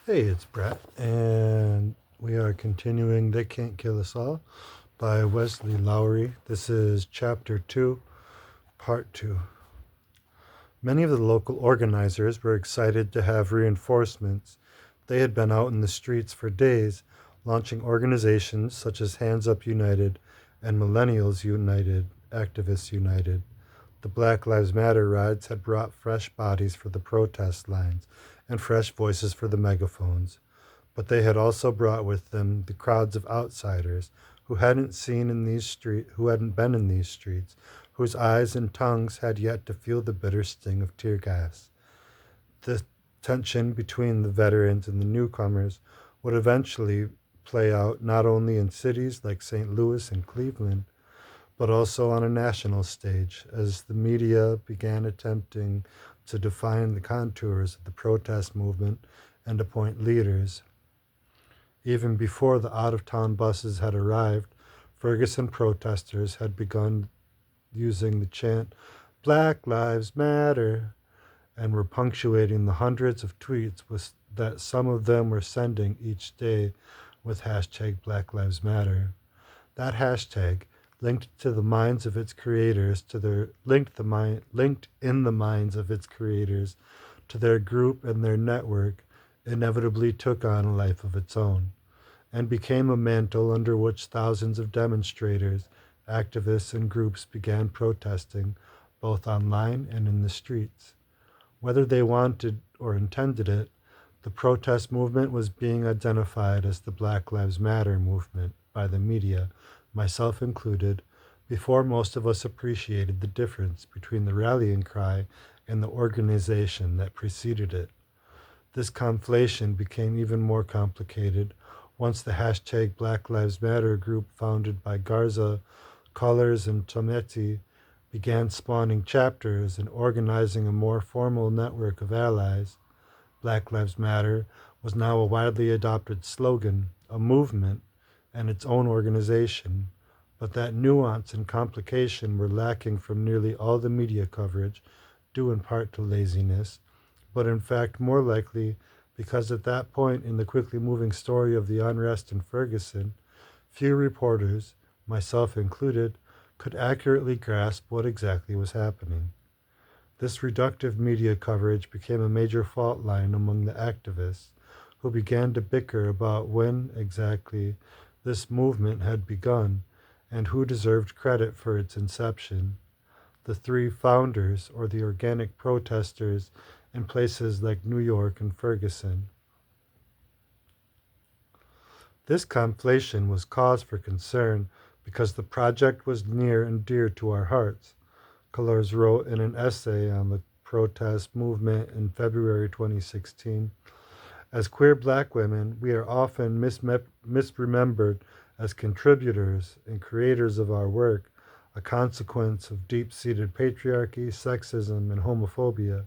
Hey, it's Brett, and we are continuing They Can't Kill Us All by Wesley Lowery. This is Chapter 2, Part 2. Many of the local organizers were excited to have reinforcements. They had been out in the streets for days, launching organizations such as Hands Up United and Millennials United, Activists United. The Black Lives Matter rides had brought fresh bodies for the protest lines and fresh voices for the megaphones. But they had also brought with them the crowds of outsiders who hadn't been in these streets, whose eyes and tongues had yet to feel the bitter sting of tear gas. The tension between the veterans and the newcomers would eventually play out not only in cities like St. Louis and Cleveland, but also on a national stage as the media began attempting to define the contours of the protest movement and appoint leaders. Even before the out of town buses had arrived, Ferguson protesters had begun using the chant, Black Lives Matter, and were punctuating the hundreds of that some of them were sending each day with hashtag Black Lives Matter. That hashtag, linked to the minds of its creators to their linked in the minds of its creators to their group and their network, inevitably took on a life of its own and became a mantle under which thousands of demonstrators, activists, and groups began protesting, both online and in the streets. Whether they wanted or intended it, the protest movement was being identified as the Black Lives Matter movement by the media, myself included, before most of us appreciated the difference between the rallying cry and the organization that preceded it. This conflation became even more complicated once the hashtag Black Lives Matter group founded by Garza, Colors, and Tometi began spawning chapters and organizing a more formal network of allies. Black Lives Matter was now a widely adopted slogan, a movement, and its own organization, but that nuance and complication were lacking from nearly all the media coverage, due in part to laziness, but in fact more likely because at that point in the quickly moving story of the unrest in Ferguson, few reporters, myself included, could accurately grasp what exactly was happening. This reductive media coverage became a major fault line among the activists, who began to bicker about when exactly this movement had begun and who deserved credit for its inception. The three founders, or the organic protesters, in places like New York and Ferguson. This conflation was cause for concern because the project was near and dear to our hearts. Colors wrote in an essay on the protest movement in February 2016. As queer black women, we are often misremembered as contributors and creators of our work, a consequence of deep seated patriarchy, sexism, and homophobia.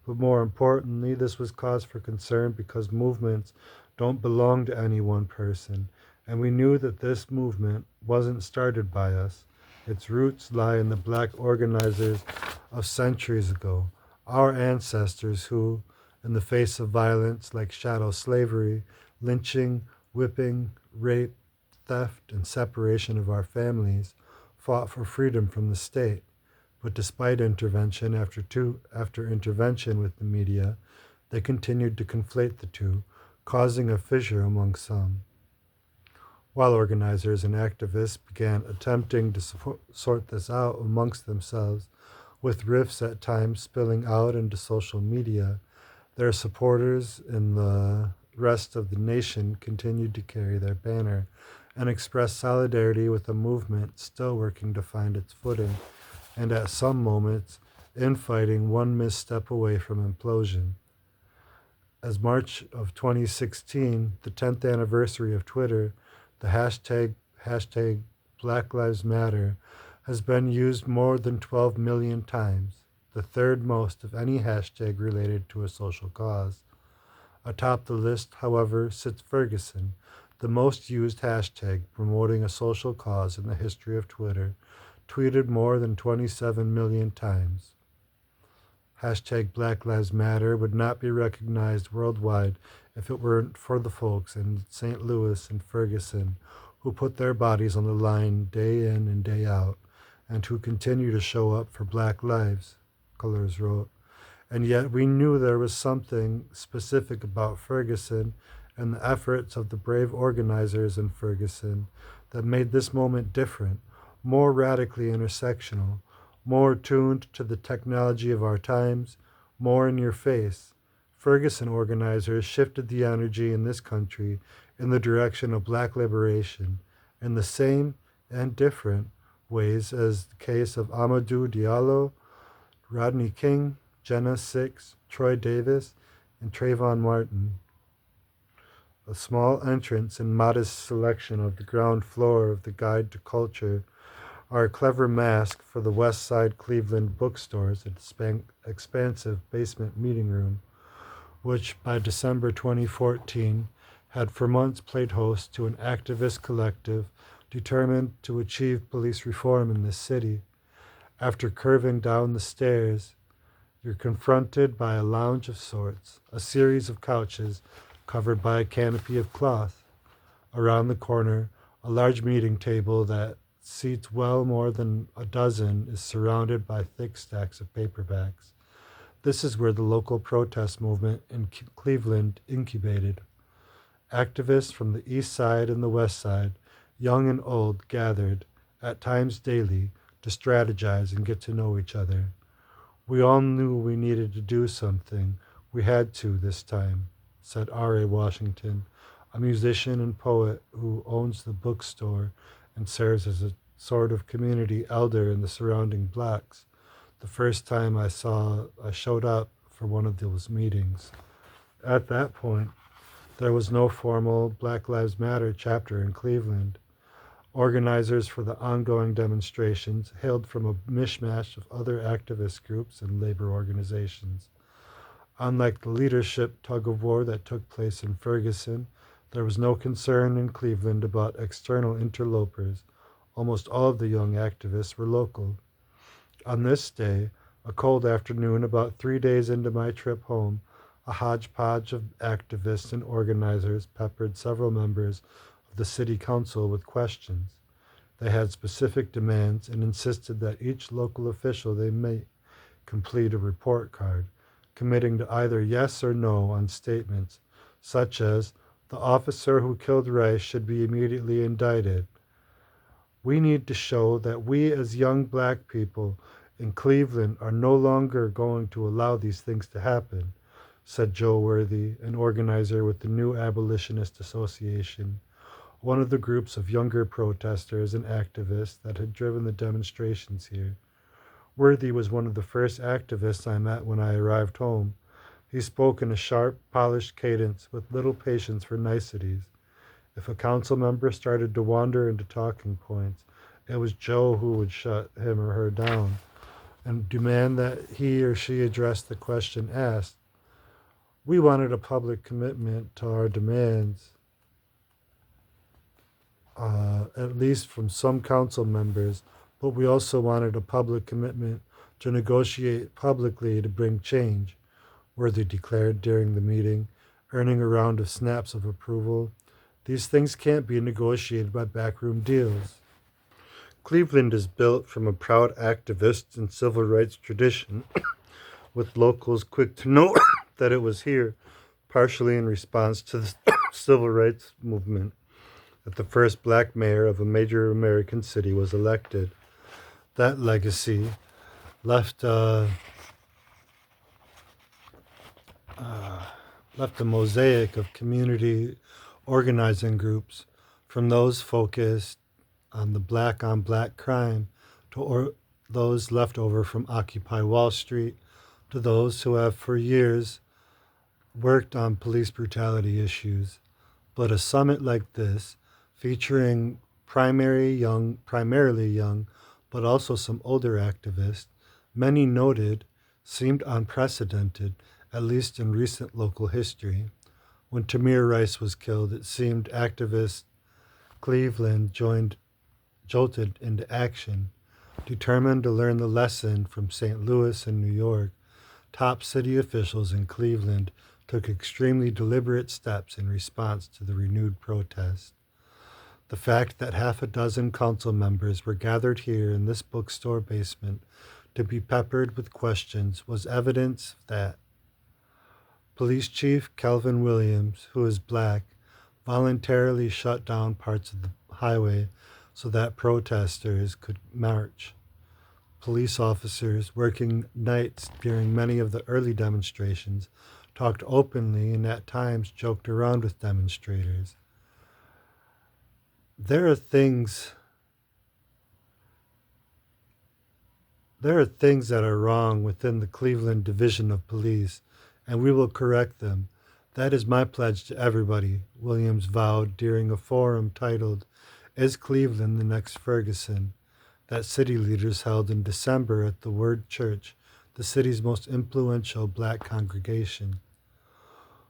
But more importantly, this was cause for concern because movements don't belong to any one person, and we knew that this movement wasn't started by us. Its roots lie in the black organizers of centuries ago, our ancestors who, in the face of violence like chattel slavery, lynching, whipping, rape, theft, and separation of our families, fought for freedom from the state. But despite after intervention with the media, they continued to conflate the two, causing a fissure among some. While organizers and activists began attempting to sort this out amongst themselves, with rifts at times spilling out into social media, their supporters in the rest of the nation continued to carry their banner and express solidarity with a movement still working to find its footing, and at some moments, infighting one misstep away from implosion. As March of 2016, the 10th anniversary of Twitter, the hashtag Black Lives Matter has been used more than 12 million times, the third most of any hashtag related to a social cause. Atop the list, however, sits Ferguson, the most used hashtag promoting a social cause in the history of Twitter, tweeted more than 27 million times. hashtag Black Lives Matter, would not be recognized worldwide if it weren't for the folks in St. Louis and Ferguson who put their bodies on the line day in and day out, and who continue to show up for Black lives, Colors wrote. And yet we knew there was something specific about Ferguson and the efforts of the brave organizers in Ferguson that made this moment different, more radically intersectional, more tuned to the technology of our times, more in your face. Ferguson organizers shifted the energy in this country in the direction of Black liberation in the same and different ways as the case of Amadou Diallo, Rodney King, Jenna Six, Troy Davis, and Trayvon Martin. A small entrance and modest selection of the ground floor of the Guide to Culture are a clever mask for the West Side Cleveland bookstore's expansive basement meeting room, which by December 2014 had for months played host to an activist collective determined to achieve police reform in this city. After curving down the stairs, you're confronted by a lounge of sorts, a series of couches covered by a canopy of cloth. Around the corner, a large meeting table that seats well more than a dozen is surrounded by thick stacks of paperbacks. This is where the local protest movement in Cleveland incubated. Activists from the east side and the west side, young and old, gathered, at times daily, to strategize and get to know each other. We all knew we needed to do something. We had to this time, said R.A. Washington, a musician and poet who owns the bookstore and serves as a sort of community elder in the surrounding blocks. The first time I showed up for one of those meetings. At that point, there was no formal Black Lives Matter chapter in Cleveland. Organizers for the ongoing demonstrations hailed from a mishmash of other activist groups and labor organizations. Unlike the leadership tug-of-war that took place in Ferguson, there was no concern in Cleveland about external interlopers. Almost all of the young activists were local. On this day, a cold afternoon about 3 days into my trip home, a hodgepodge of activists and organizers peppered several members of the city council with questions. They had specific demands and insisted that each local official they met complete a report card, committing to either yes or no on statements such as, the officer who killed Rice should be immediately indicted. We need to show that we as young Black people in Cleveland are no longer going to allow these things to happen, said Joe Worthy, an organizer with the New Abolitionist Association, one of the groups of younger protesters and activists that had driven the demonstrations here. Worthy was one of the first activists I met when I arrived home. He spoke in a sharp, polished cadence with little patience for niceties. If a council member started to wander into talking points, it was Joe who would shut him or her down and demand that he or she address the question asked. We wanted a public commitment to our demands, at least from some council members, but we also wanted a public commitment to negotiate publicly to bring change, Worthy declared during the meeting, earning a round of snaps of approval. These things can't be negotiated by backroom deals. Cleveland is built from a proud activist and civil rights tradition, with locals quick to know that it was here, partially in response to the civil rights movement, that the first Black mayor of a major American city was elected. That legacy left a mosaic of community organizing groups, from those focused on the Black on Black crime to those left over from Occupy Wall Street to those who have for years worked on police brutality issues. But a summit like this, featuring primarily young, but also some older activists, many noted, seemed unprecedented, at least in recent local history. When Tamir Rice was killed, it seemed activists Cleveland jolted into action, determined to learn the lesson from St. Louis and New York, top city officials in Cleveland took extremely deliberate steps in response to the renewed protest. The fact that half a dozen council members were gathered here in this bookstore basement to be peppered with questions was evidence that Police Chief Calvin Williams, who is black, voluntarily shut down parts of the highway so that protesters could march. Police officers working nights during many of the early demonstrations talked openly and at times joked around with demonstrators. There are things that are wrong within the Cleveland Division of Police, and we will correct them. That is my pledge to everybody, Williams vowed during a forum titled, Is Cleveland the Next Ferguson?, that city leaders held in December at the Word Church, the city's most influential black congregation.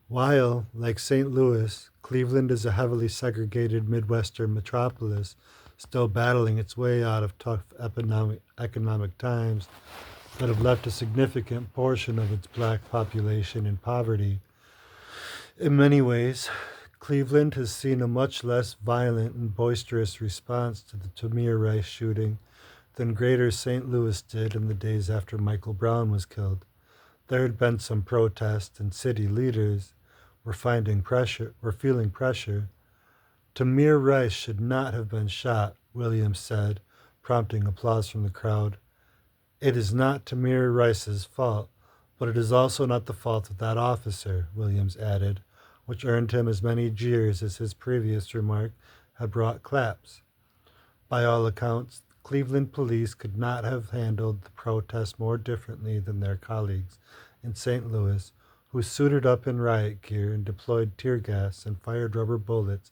While, like St. Louis, Cleveland is a heavily segregated Midwestern metropolis, still battling its way out of tough economic times that have left a significant portion of its black population in poverty. In many ways, Cleveland has seen a much less violent and boisterous response to the Tamir Rice shooting than Greater St. Louis did in the days after Michael Brown was killed. There had been some protests, and city leaders were feeling pressure. Tamir Rice should not have been shot, Williams said, prompting applause from the crowd. It is not Tamir Rice's fault, but it is also not the fault of that officer, Williams added, which earned him as many jeers as his previous remark had brought claps. By all accounts, Cleveland police could not have handled the protest more differently than their colleagues in St. Louis, who suited up in riot gear and deployed tear gas and fired rubber bullets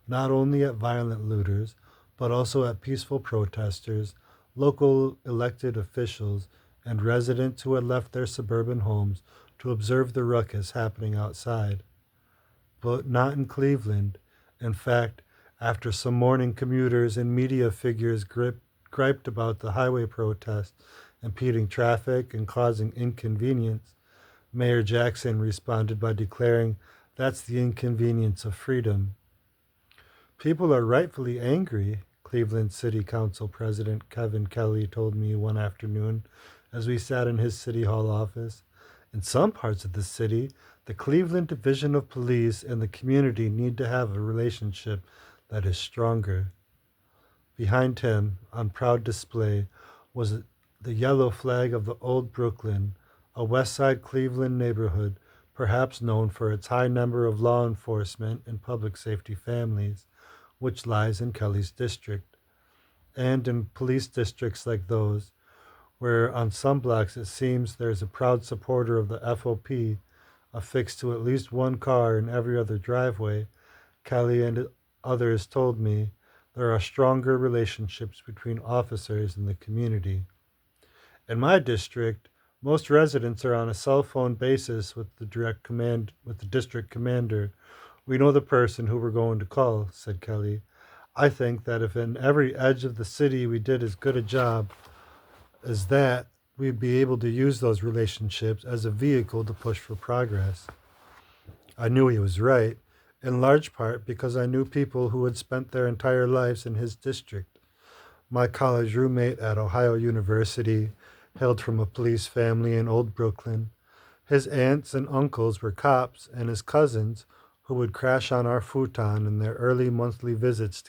not only at violent looters, but also at peaceful protesters, local elected officials, and residents who had left their suburban homes to observe the ruckus happening outside. But not in Cleveland. In fact, after some morning commuters and media figures griped about the highway protest impeding traffic and causing inconvenience, Mayor Jackson responded by declaring, "That's the inconvenience of freedom." People are rightfully angry, Cleveland City Council President Kevin Kelly told me one afternoon as we sat in his City Hall office. In some parts of the city, the Cleveland Division of Police and the community need to have a relationship that is stronger. Behind him, on proud display, was the yellow flag of the Old Brooklyn, a West Side Cleveland neighborhood perhaps known for its high number of law enforcement and public safety families, which lies in Kelly's district. And in police districts like those, where on some blocks it seems there's a proud supporter of the FOP affixed to at least one car in every other driveway, Kelly and others told me there are stronger relationships between officers and the community. In my district, most residents are on a cell phone basis with the district commander. We know the person who we're going to call, said Kelly. I think that if in every edge of the city we did as good a job as that, we'd be able to use those relationships as a vehicle to push for progress. I knew he was right, in large part because I knew people who had spent their entire lives in his district. My college roommate at Ohio University hailed from a police family in Old Brooklyn. His aunts and uncles were cops, and his cousins, who would crash on our futon in their nearly monthly visits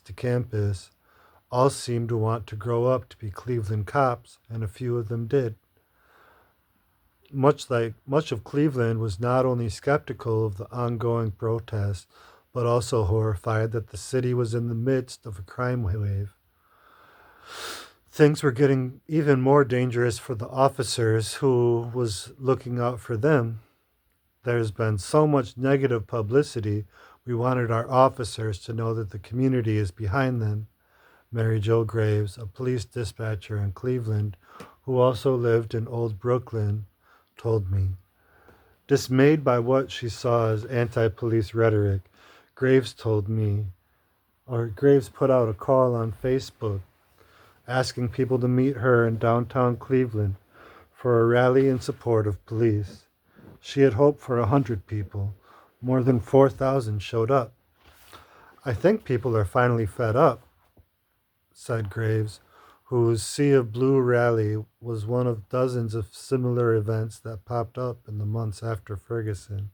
to campus, all seemed to want to grow up to be Cleveland cops, and a few of them did. Much of Cleveland was not only skeptical of the ongoing protests, but also horrified that the city was in the midst of a crime wave. Things were getting even more dangerous for the officers who was looking out for them. There's been so much negative publicity, we wanted our officers to know that the community is behind them. Mary Jo Graves, a police dispatcher in Cleveland, who also lived in Old Brooklyn, told me. Dismayed by what she saw as anti-police rhetoric, Graves put out a call on Facebook. asking people to meet her in downtown Cleveland for a rally in support of police. She had hoped for 100 people. More than 4,000 showed up. I think people are finally fed up, said Graves, whose Sea of Blue rally was one of dozens of similar events that popped up in the months after Ferguson.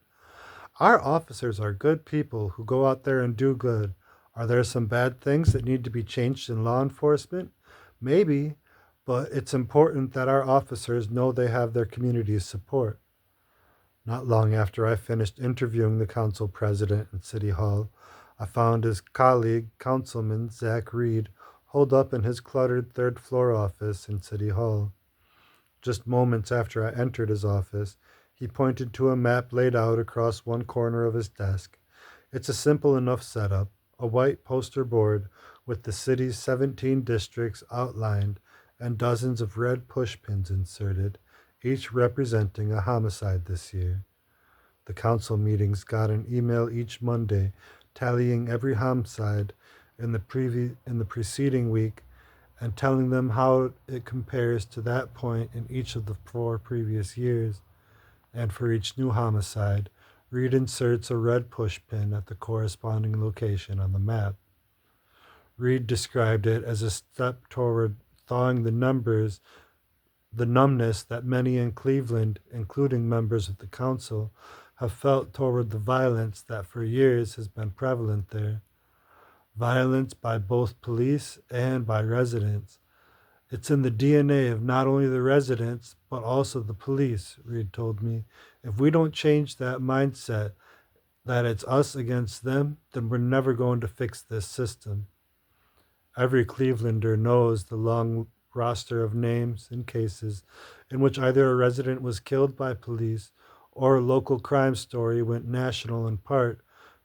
Our officers are good people who go out there and do good. Are there some bad things that need to be changed in law enforcement? Maybe, but it's important that our officers know they have their community's support. Not long after I finished interviewing the council president in City Hall, I found his colleague, Councilman Zach Reed, holed up in his cluttered third floor office in City Hall. Just moments after I entered his office, he pointed to a map laid out across one corner of his desk. It's a simple enough setup, a white poster board with the city's 17 districts outlined and dozens of red pushpins inserted, each representing a homicide this year. The council meetings got an email each Monday tallying every homicide in the preceding week and telling them how it compares to that point in each of the 4 previous years. And for each new homicide, Reed inserts a red pushpin at the corresponding location on the map. Reed described it as a step toward thawing the numbness that many in Cleveland, including members of the council, have felt toward the violence that for years has been prevalent there. Violence by both police and by residents. It's in the DNA of not only the residents, but also the police, Reed told me. If we don't change that mindset that it's us against them, then we're never going to fix this system. Every Clevelander knows the long roster of names and cases in which either a resident was killed by police or a local crime story went national in part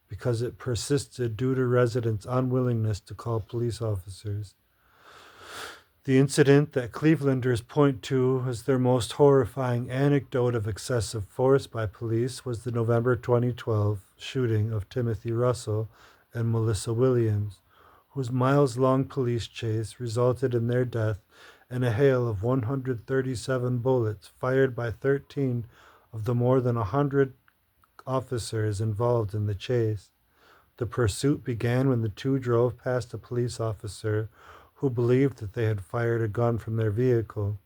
because it persisted due to residents' unwillingness to call police officers. The incident that Clevelanders point to as their most horrifying anecdote of excessive force by police was the November 2012 shooting of Timothy Russell and Melissa Williams, whose miles-long police chase resulted in their death in a hail of 137 bullets fired by 13 of the more than 100 officers involved in the chase. The pursuit began when the two drove past a police officer who believed that they had fired a gun from their vehicle.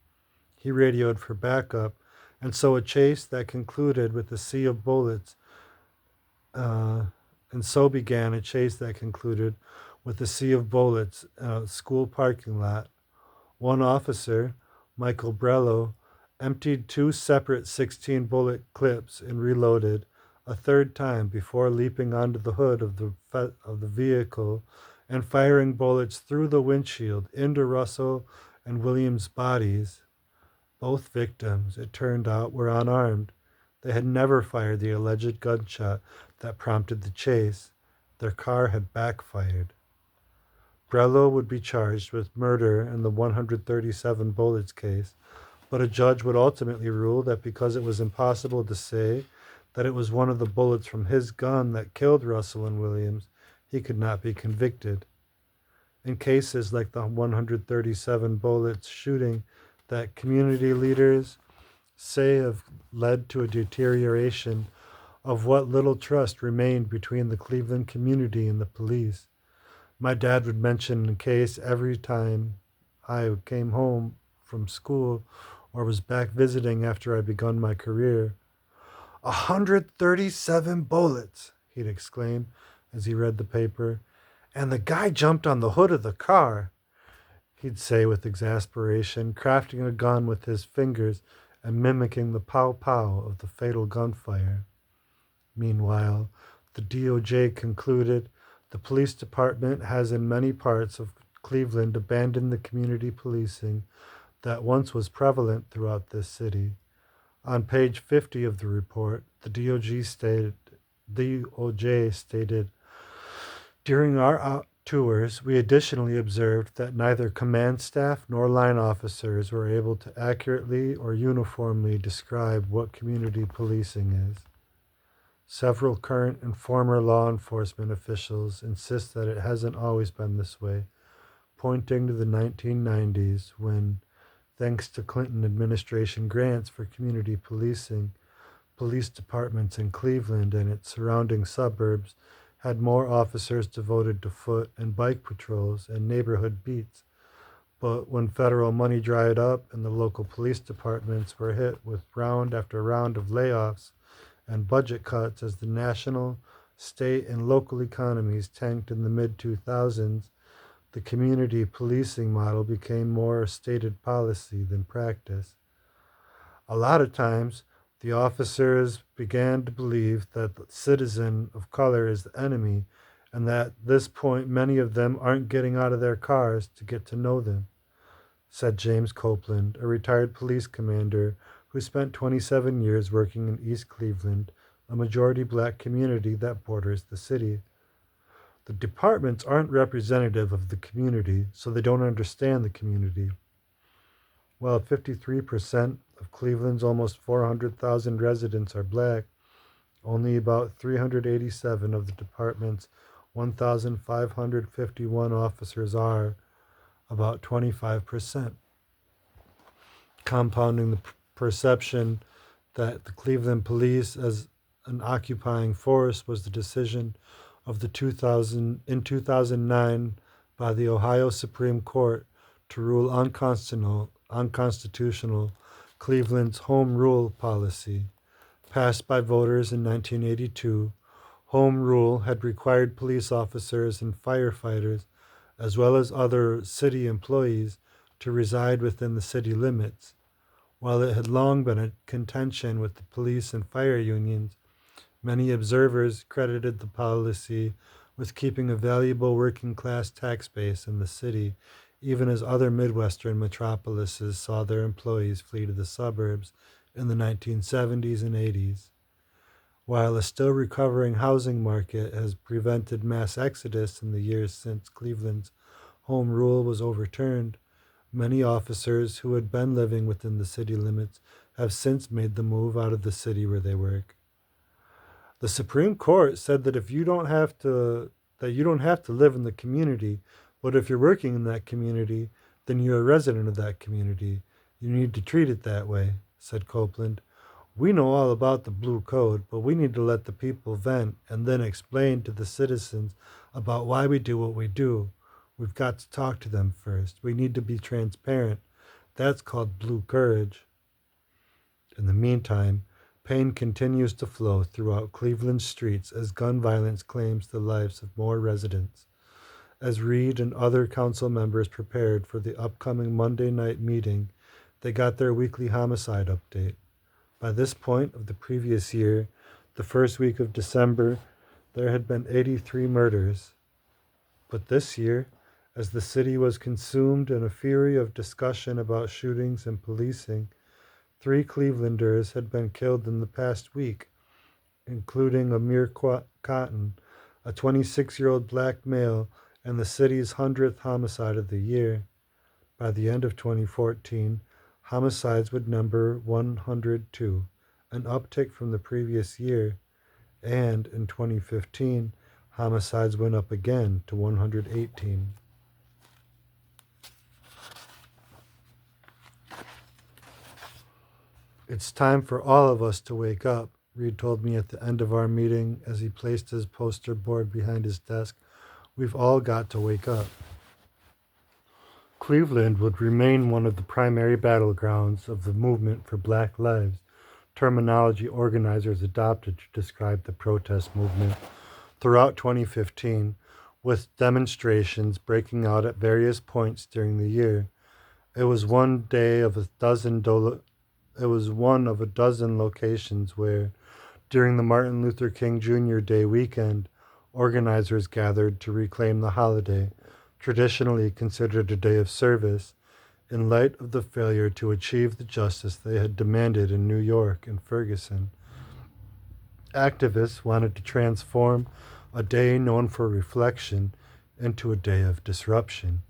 He radioed for backup, and so a chase that concluded with a sea of bullets, began a chase that concluded with a sea of bullets in a school parking lot. One officer, Michael Brello, emptied 2 separate 16-bullet clips and reloaded a third time before leaping onto the hood of the vehicle and firing bullets through the windshield into Russell and Williams' bodies. Both victims, it turned out, were unarmed. They had never fired the alleged gunshot that prompted the chase. Their car had backfired. Brello would be charged with murder in the 137 bullets case, but a judge would ultimately rule that because it was impossible to say that it was one of the bullets from his gun that killed Russell and Williams, he could not be convicted. In cases like the 137 bullets shooting that community leaders say have led to a deterioration of what little trust remained between the Cleveland community and the police. My dad would mention the case every time I came home from school or was back visiting after I begun my career. 137 bullets, he'd exclaim as he read the paper. And the guy jumped on the hood of the car, he'd say with exasperation, crafting a gun with his fingers and mimicking the pow-pow of the fatal gunfire. Meanwhile, the DOJ concluded the police department has in many parts of Cleveland abandoned the community policing that once was prevalent throughout this city. On page 50 of the report, the DOJ stated, during our tours, we additionally observed that neither command staff nor line officers were able to accurately or uniformly describe what community policing is. Several current and former law enforcement officials insist that it hasn't always been this way, pointing to the 1990s when, thanks to Clinton administration grants for community policing, police departments in Cleveland and its surrounding suburbs had more officers devoted to foot and bike patrols and neighborhood beats. But when federal money dried up and the local police departments were hit with round after round of layoffs and budget cuts as the national, state, and local economies tanked in the mid 2000s, the community policing model became more stated policy than practice. A lot of times, the officers began to believe that the citizen of color is the enemy, and that at this point many of them aren't getting out of their cars to get to know them, said James Copeland, a retired police commander who spent 27 years working in East Cleveland, a majority black community that borders the city. The departments aren't representative of the community, so they don't understand the community. While 53% of Cleveland's almost 400,000 residents are black, only about 387 of the department's 1,551 officers are, about 25%, compounding the perception that the Cleveland police as an occupying force was the decision of the 2009 by the Ohio Supreme Court to rule unconstitutional Cleveland's home rule policy. Passed by voters in 1982, home rule had required police officers and firefighters, as well as other city employees, to reside within the city limits. While it had long been a contention with the police and fire unions, many observers credited the policy with keeping a valuable working-class tax base in the city, even as other Midwestern metropolises saw their employees flee to the suburbs in the 1970s and 80s. While a still recovering housing market has prevented mass exodus in the years since Cleveland's home rule was overturned, many officers who had been living within the city limits have since made the move out of the city where they work. The Supreme Court said that you don't have to live in the community, but if you're working in that community, then you're a resident of that community. You need to treat it that way, said Copeland. We know all about the Blue Code, but we need to let the people vent and then explain to the citizens about why we do what we do. We've got to talk to them first. We need to be transparent. That's called blue courage. In the meantime, pain continues to flow throughout Cleveland's streets as gun violence claims the lives of more residents. As Reed and other council members prepared for the upcoming Monday night meeting, they got their weekly homicide update. By this point of the previous year, the first week of December, there had been 83 murders. But this year, as the city was consumed in a fury of discussion about shootings and policing, 3 Clevelanders had been killed in the past week, including Amir Cotton, a 26-year-old black male and the city's 100th homicide of the year. By the end of 2014, homicides would number 102, an uptick from the previous year, and in 2015, homicides went up again to 118. It's time for all of us to wake up, Reed told me at the end of our meeting as he placed his poster board behind his desk. We've all got to wake up. Cleveland would remain one of the primary battlegrounds of the movement for Black Lives, terminology organizers adopted to describe the protest movement throughout 2015, with demonstrations breaking out at various points during the year. It was one of a dozen locations where, during the Martin Luther King Jr. Day weekend, organizers gathered to reclaim the holiday, traditionally considered a day of service, in light of the failure to achieve the justice they had demanded in New York and Ferguson. Activists wanted to transform a day known for reflection into a day of disruption.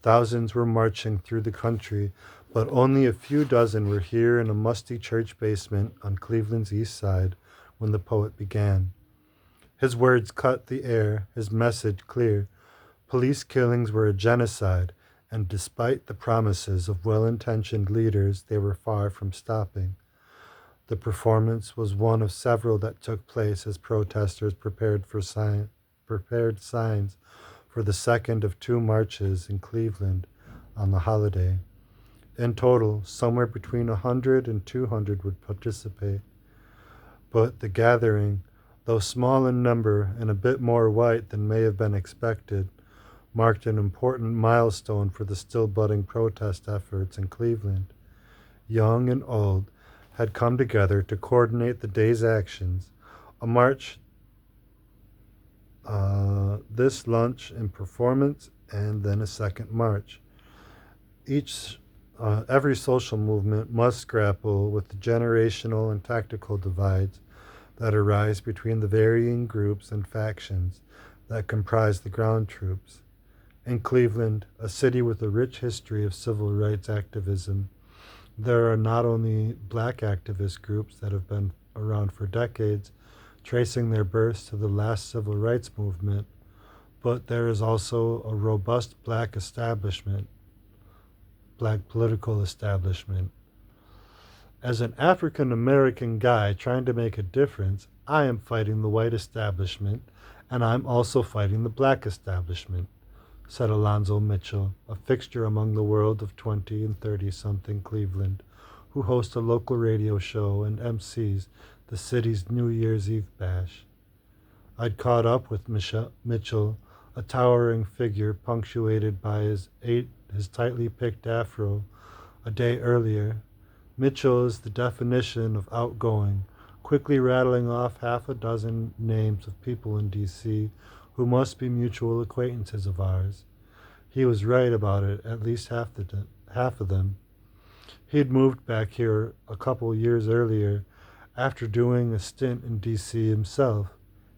Thousands were marching through the country, but only a few dozen were here in a musty church basement on Cleveland's east side when the poet began. His words cut the air, his message clear. Police killings were a genocide, and despite the promises of well-intentioned leaders, they were far from stopping. The performance was one of several that took place as protesters prepared signs for the second of two marches in Cleveland on the holiday. In total, somewhere between 100 and 200 would participate. But the gathering, though small in number and a bit more white than may have been expected, marked an important milestone for the still budding protest efforts in Cleveland. Young and old had come together to coordinate the day's actions, a march, this lunch and performance, and then a second march. Every social movement must grapple with the generational and tactical divides that arise between the varying groups and factions that comprise the ground troops. In Cleveland, a city with a rich history of civil rights activism, there are not only black activist groups that have been around for decades, tracing their births to the last civil rights movement, but there is also a robust black political establishment. As an African American guy trying to make a difference, I am fighting the white establishment, and I'm also fighting the black establishment, said Alonzo Mitchell, a fixture among the world of 20 and 30-something Cleveland, who hosts a local radio show and MCs the city's New Year's Eve bash. I'd caught up with Mitchell, a towering figure punctuated by his tightly picked afro, a day earlier. Mitchell is the definition of outgoing, quickly rattling off half a dozen names of people in D.C. who must be mutual acquaintances of ours. He was right about it, at least half of them. He'd moved back here a couple years earlier after doing a stint in D.C. himself.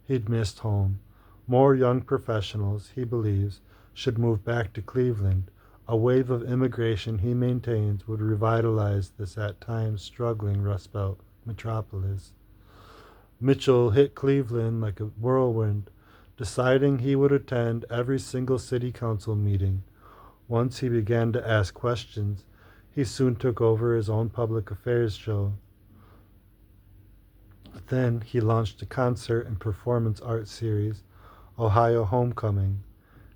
He'd missed home. More young professionals, he believes, should move back to Cleveland. A wave of immigration, he maintains, would revitalize this at times struggling Rust Belt metropolis. Mitchell hit Cleveland like a whirlwind, deciding he would attend every single city council meeting. Once he began to ask questions, he soon took over his own public affairs show. Then he launched a concert and performance art series, Ohio Homecoming.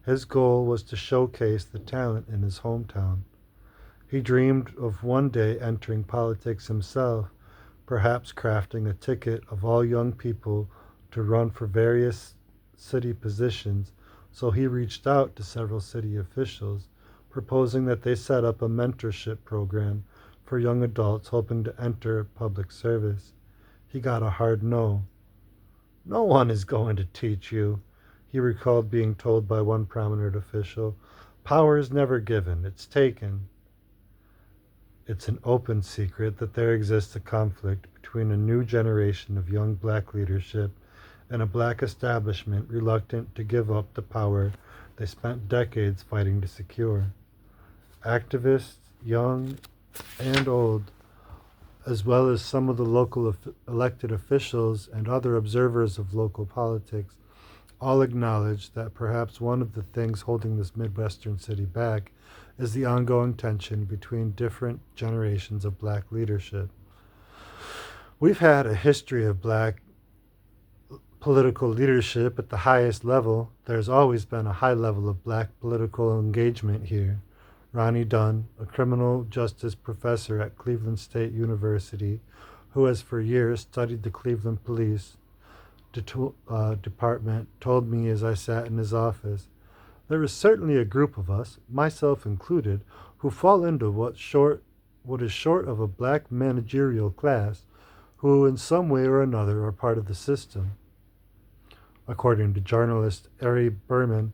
His goal was to showcase the talent in his hometown. He dreamed of one day entering politics himself, perhaps crafting a ticket of all young people to run for various city positions, so he reached out to several city officials, proposing that they set up a mentorship program for young adults hoping to enter public service. He got a hard no. "No one is going to teach you," he recalled being told by one prominent official. "Power is never given, it's taken." It's an open secret that there exists a conflict between a new generation of young black leadership and a black establishment reluctant to give up the power they spent decades fighting to secure. Activists, young and old, as well as some of the local elected officials and other observers of local politics, all acknowledge that perhaps one of the things holding this Midwestern city back is the ongoing tension between different generations of black leadership. We've had a history of black political leadership at the highest level. There's always been a high level of black political engagement here. Ronnie Dunn, a criminal justice professor at Cleveland State University, who has for years studied the Cleveland Police Department, told me as I sat in his office, "There is certainly a group of us, myself included, who fall into what is short of a black managerial class, who in some way or another are part of the system." According to journalist Ari Berman,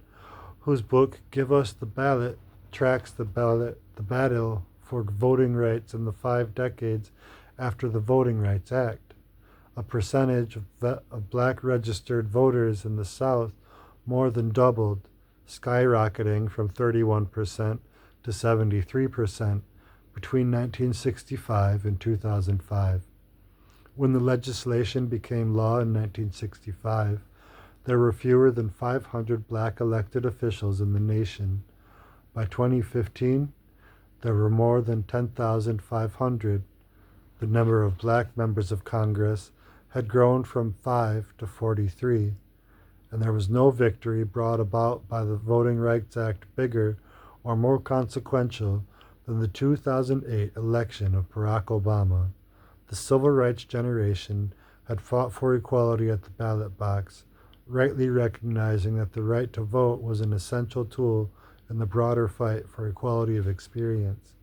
whose book Give Us the Ballot tracks the battle for voting rights in the 5 decades after the Voting Rights Act. A percentage of black registered voters in the South more than doubled, skyrocketing from 31% to 73% between 1965 and 2005. When the legislation became law in 1965, There were fewer than 500 black elected officials in the nation. By 2015, there were more than 10,500. The number of black members of Congress had grown from 5 to 43, and there was no victory brought about by the Voting Rights Act bigger or more consequential than the 2008 election of Barack Obama. The civil rights generation had fought for equality at the ballot box, rightly recognizing that the right to vote was an essential tool in the broader fight for equality of experience.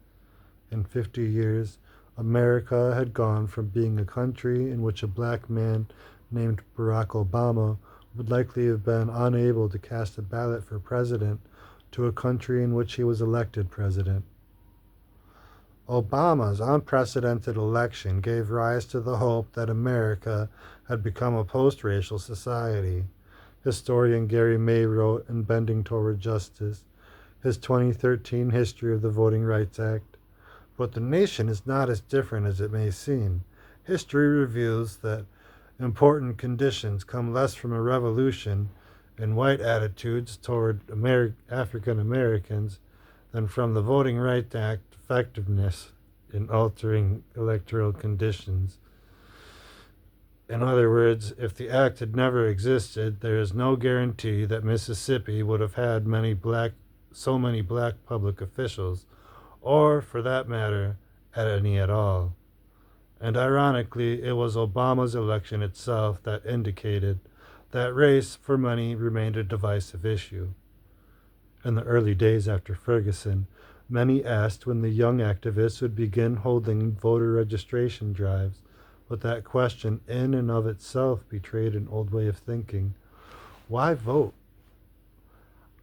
In 50 years, America had gone from being a country in which a black man named Barack Obama would likely have been unable to cast a ballot for president to a country in which he was elected president. Obama's unprecedented election gave rise to the hope that America had become a post-racial society. Historian Gary May wrote in Bending Toward Justice, his 2013 History of the Voting Rights Act. But the nation is not as different as it may seem. History reveals that important conditions come less from a revolution in white attitudes toward African Americans than from the Voting Rights Act effectiveness in altering electoral conditions. In other words, if the act had never existed, there is no guarantee that Mississippi would have had so many black public officials, or, for that matter, any at all. And ironically, it was Obama's election itself that indicated that race, for many, remained a divisive issue. In the early days after Ferguson, many asked when the young activists would begin holding voter registration drives, but that question in and of itself betrayed an old way of thinking. Why vote?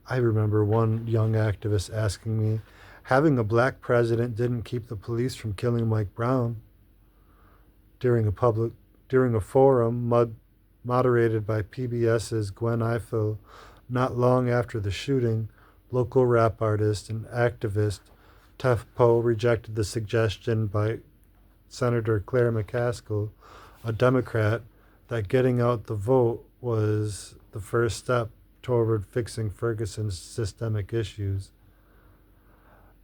I remember one young activist asking me, having a black president didn't keep the police from killing Mike Brown. During a forum moderated by PBS's Gwen Ifill, not long after the shooting, local rap artist and activist ch2pt2 rejected the suggestion by Senator Claire McCaskill, a Democrat, that getting out the vote was the first step toward fixing Ferguson's systemic issues.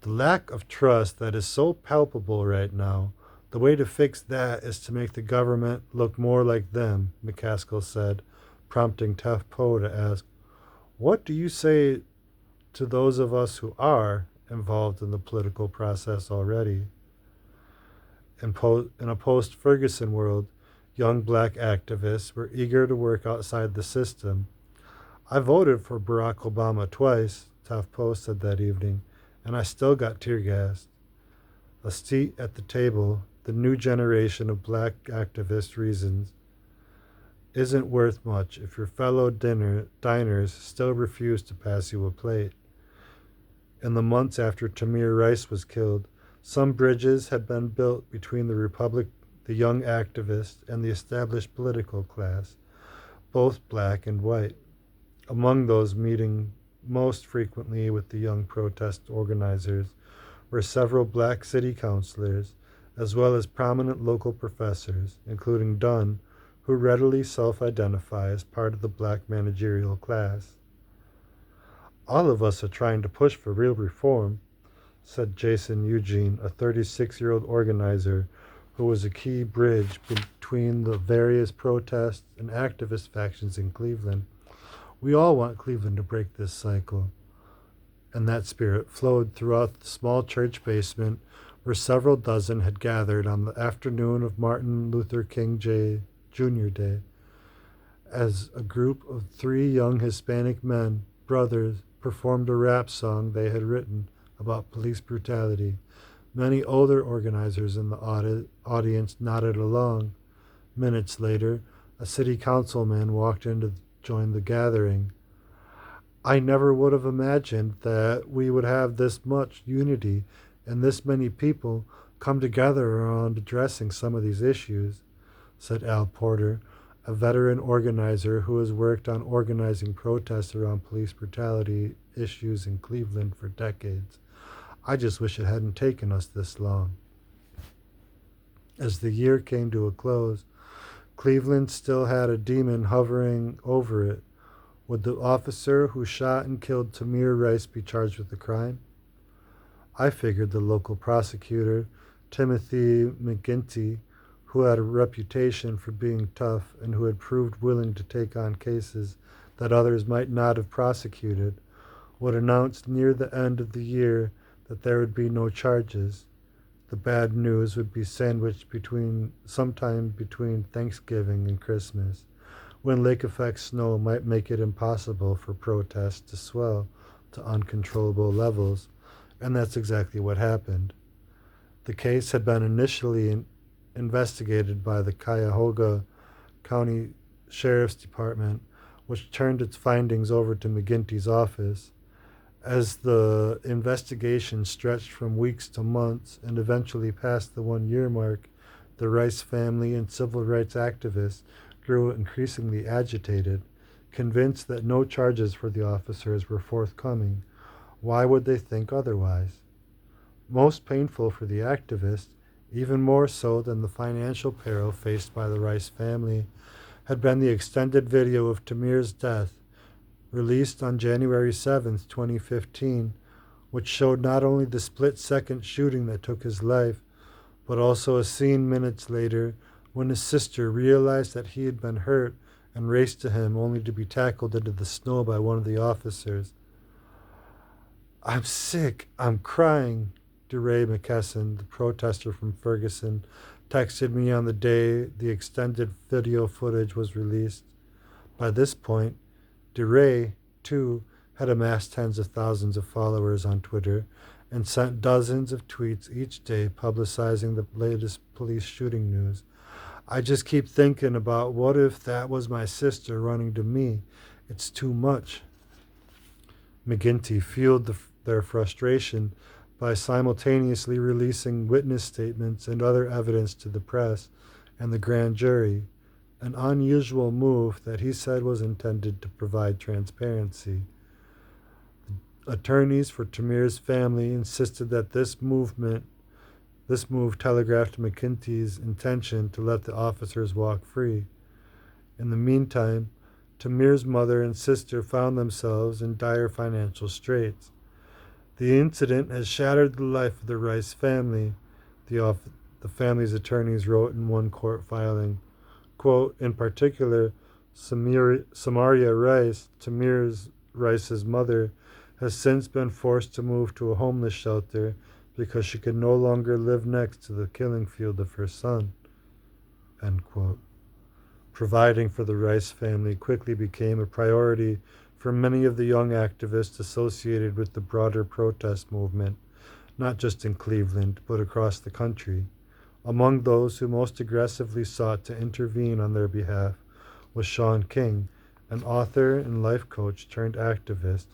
The lack of trust that is so palpable right now, the way to fix that is to make the government look more like them, McCaskill said, prompting ch2pt2 to ask, what do you say to those of us who are involved in the political process already? In a post-Ferguson world, young black activists were eager to work outside the system. I voted for Barack Obama twice, ch2pt2 said that evening, and I still got tear gassed. A seat at the table, the new generation of black activist reasons, isn't worth much if your fellow diners still refuse to pass you a plate. In the months after Tamir Rice was killed, some bridges had been built between the young activist, and the established political class, both black and white. Among those meeting most frequently with the young protest organizers were several black city councilors, as well as prominent local professors, including Dunn, who readily self-identify as part of the black managerial class. All of us are trying to push for real reform, said Jason Eugene, a 36-year-old organizer who was a key bridge between the various protest and activist factions in Cleveland. We all want Cleveland to break this cycle. And that spirit flowed throughout the small church basement where several dozen had gathered on the afternoon of Martin Luther King Jr. Day, as a group of 3 young Hispanic men, brothers, performed a rap song they had written about police brutality. Many older organizers in the audience nodded along. Minutes later, a city councilman walked in to join the gathering. I never would have imagined that we would have this much unity and this many people come together around addressing some of these issues, said Al Porter, a veteran organizer who has worked on organizing protests around police brutality issues in Cleveland for decades. I just wish it hadn't taken us this long. As the year came to a close, Cleveland still had a demon hovering over it, Would the officer who shot and killed Tamir Rice be charged with the crime? I figured the local prosecutor, Timothy McGinty, who had a reputation for being tough and who had proved willing to take on cases that others might not have prosecuted, would announce near the end of the year that there would be no charges. The bad news would be sandwiched sometime between Thanksgiving and Christmas, when lake effect snow might make it impossible for protests to swell to uncontrollable levels, and that's exactly what happened. The case had been initially investigated by the Cuyahoga County Sheriff's Department, which turned its findings over to McGinty's office. As the investigation stretched from weeks to months and eventually passed the 1 year mark, the Rice family and civil rights activists grew increasingly agitated, convinced that no charges for the officers were forthcoming. Why would they think otherwise? Most painful for the activists, even more so than the financial peril faced by the Rice family, had been the extended video of Tamir's death, released on January 7, 2015, which showed not only the split-second shooting that took his life, but also a scene minutes later when his sister realized that he had been hurt and raced to him only to be tackled into the snow by one of the officers. "I'm sick, I'm crying," DeRay McKesson, the protester from Ferguson, texted me on the day the extended video footage was released. By this point, DeRay, too, had amassed tens of thousands of followers on Twitter and sent dozens of tweets each day publicizing the latest police shooting news. "I just keep thinking about what if that was my sister running to me. It's too much." McGinty fueled their frustration by simultaneously releasing witness statements and other evidence to the press and the grand jury, an unusual move that he said was intended to provide transparency. Attorneys for Tamir's family insisted that this move telegraphed McGinty's intention to let the officers walk free. In the meantime, Tamir's mother and sister found themselves in dire financial straits. "The incident has shattered the life of the Rice family," the family's attorneys wrote in one court filing. Quote, "In particular, Samaria Rice, Tamir Rice's mother, has since been forced to move to a homeless shelter because she could no longer live next to the killing field of her son." End quote. Providing for the Rice family quickly became a priority for many of the young activists associated with the broader protest movement, not just in Cleveland, but across the country. Among those who most aggressively sought to intervene on their behalf was Sean King, an author and life coach turned activist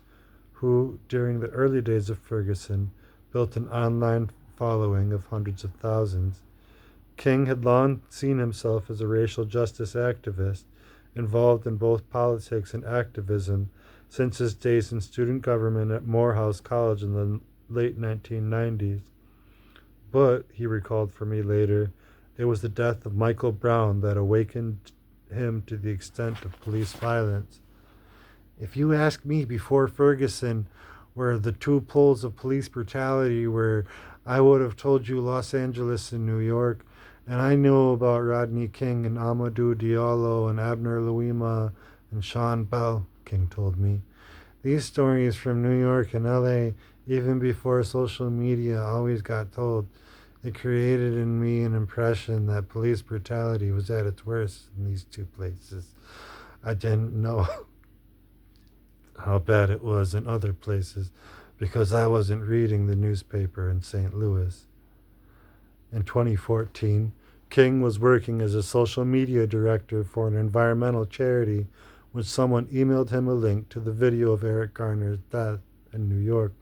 who, during the early days of Ferguson, built an online following of hundreds of thousands. King had long seen himself as a racial justice activist, involved in both politics and activism since his days in student government at Morehouse College in the late 1990s. But, he recalled for me later, it was the death of Michael Brown that awakened him to the extent of police violence. "If you ask me before Ferguson where the two poles of police brutality were, I would have told you Los Angeles and New York, and I knew about Rodney King and Amadou Diallo and Abner Louima and Sean Bell," King told me. "These stories from New York and LA, even before social media, always got told. It created in me an impression that police brutality was at its worst in these two places. I didn't know how bad it was in other places because I wasn't reading the newspaper in St. Louis." In 2014, King was working as a social media director for an environmental charity when someone emailed him a link to the video of Eric Garner's death in New York.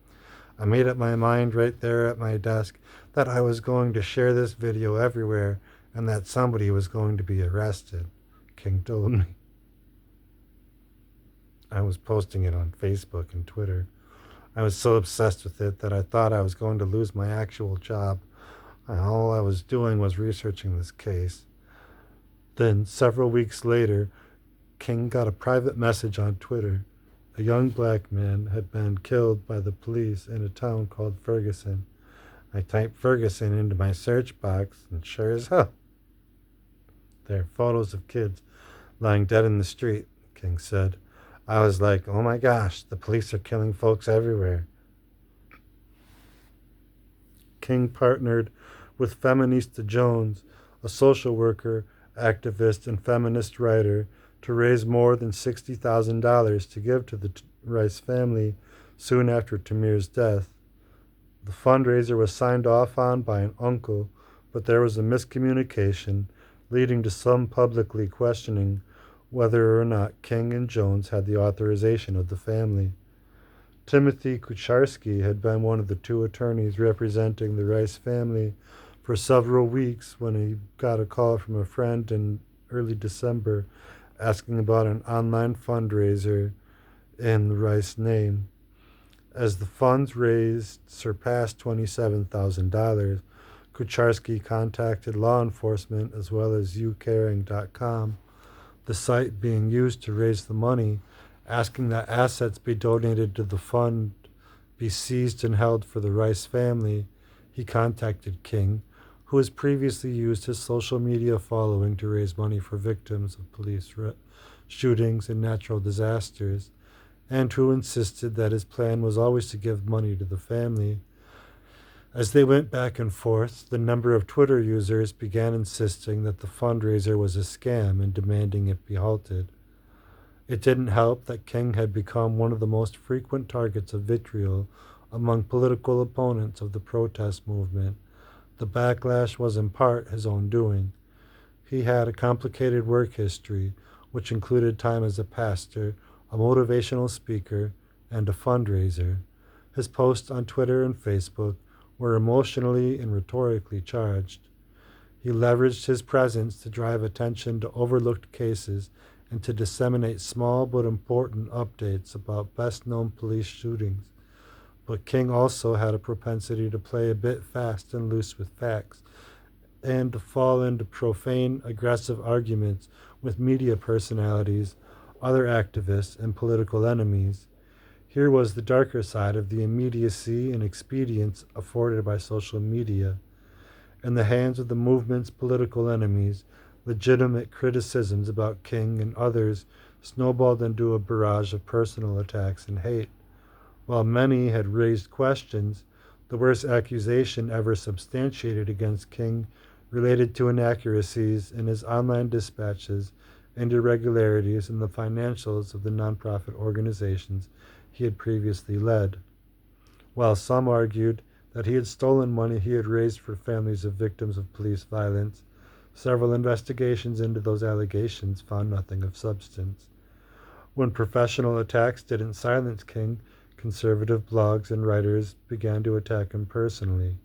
"I made up my mind right there at my desk that I was going to share this video everywhere and that somebody was going to be arrested," King told me. I was posting it on Facebook and Twitter. I was so obsessed with it that I thought I was going to lose my actual job. All I was doing was researching this case. Then, several weeks later, King got a private message on Twitter. A young black man had been killed by the police in a town called Ferguson. I typed Ferguson into my search box, and sure as hell, there are photos of kids lying dead in the street, King said. I was like, oh my gosh, the police are killing folks everywhere. King partnered with Feminista Jones, a social worker, activist, and feminist writer, to raise more than $60,000 to give to the Rice family soon after Tamir's death. The fundraiser was signed off on by an uncle, but there was a miscommunication, leading to some publicly questioning whether or not King and Jones had the authorization of the family. Timothy Kucharski had been one of the two attorneys representing the Rice family for several weeks when he got a call from a friend in early December asking about an online fundraiser in the Rice name. As the funds raised surpassed $27,000, Kucharski contacted law enforcement as well as youcaring.com, the site being used to raise the money, asking that assets be donated to the fund be seized and held for the Rice family. He contacted King, who has previously used his social media following to raise money for victims of police shootings and natural disasters, and who insisted that his plan was always to give money to the family. As they went back and forth, the number of Twitter users began insisting that the fundraiser was a scam and demanding it be halted. It didn't help that King had become one of the most frequent targets of vitriol among political opponents of the protest movement. The backlash was in part his own doing. He had a complicated work history, which included time as a pastor, a motivational speaker, and a fundraiser. His posts on Twitter and Facebook were emotionally and rhetorically charged. He leveraged his presence to drive attention to overlooked cases and to disseminate small but important updates about best-known police shootings. But King also had a propensity to play a bit fast and loose with facts, and to fall into profane, aggressive arguments with media personalities, other activists, and political enemies. Here was the darker side of the immediacy and expedience afforded by social media. In the hands of the movement's political enemies, legitimate criticisms about King and others snowballed into a barrage of personal attacks and hate. While many had raised questions, the worst accusation ever substantiated against King related to inaccuracies in his online dispatches and irregularities in the financials of the nonprofit organizations he had previously led. While some argued that he had stolen money he had raised for families of victims of police violence, several investigations into those allegations found nothing of substance. When professional attacks didn't silence King, conservative blogs and writers began to attack him personally,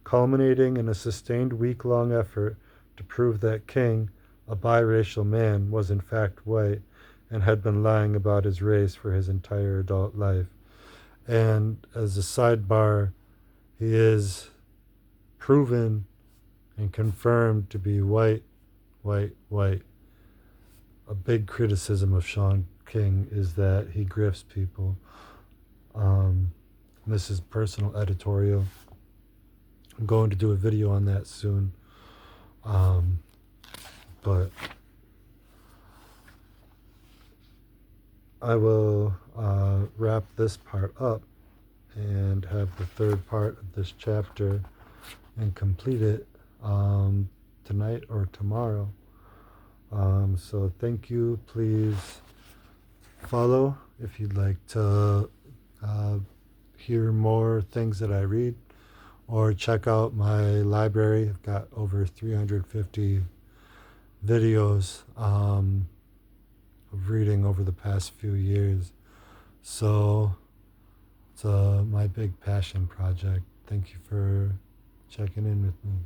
culminating in a sustained week-long effort to prove that King, a biracial man, was in fact white and had been lying about his race for his entire adult life. And as a sidebar, he is proven and confirmed to be white. A big criticism of Sean King is that he grifts people. This is personal editorial. I'm going to do a video on that soon. But I will wrap this part up and have the third part of this chapter and complete it tonight or tomorrow. So thank you. Please follow if you'd like to hear more things that I read, or check out my library. I've got over 350 videos of reading over the past few years. So it's my big passion project. Thank you for checking in with me.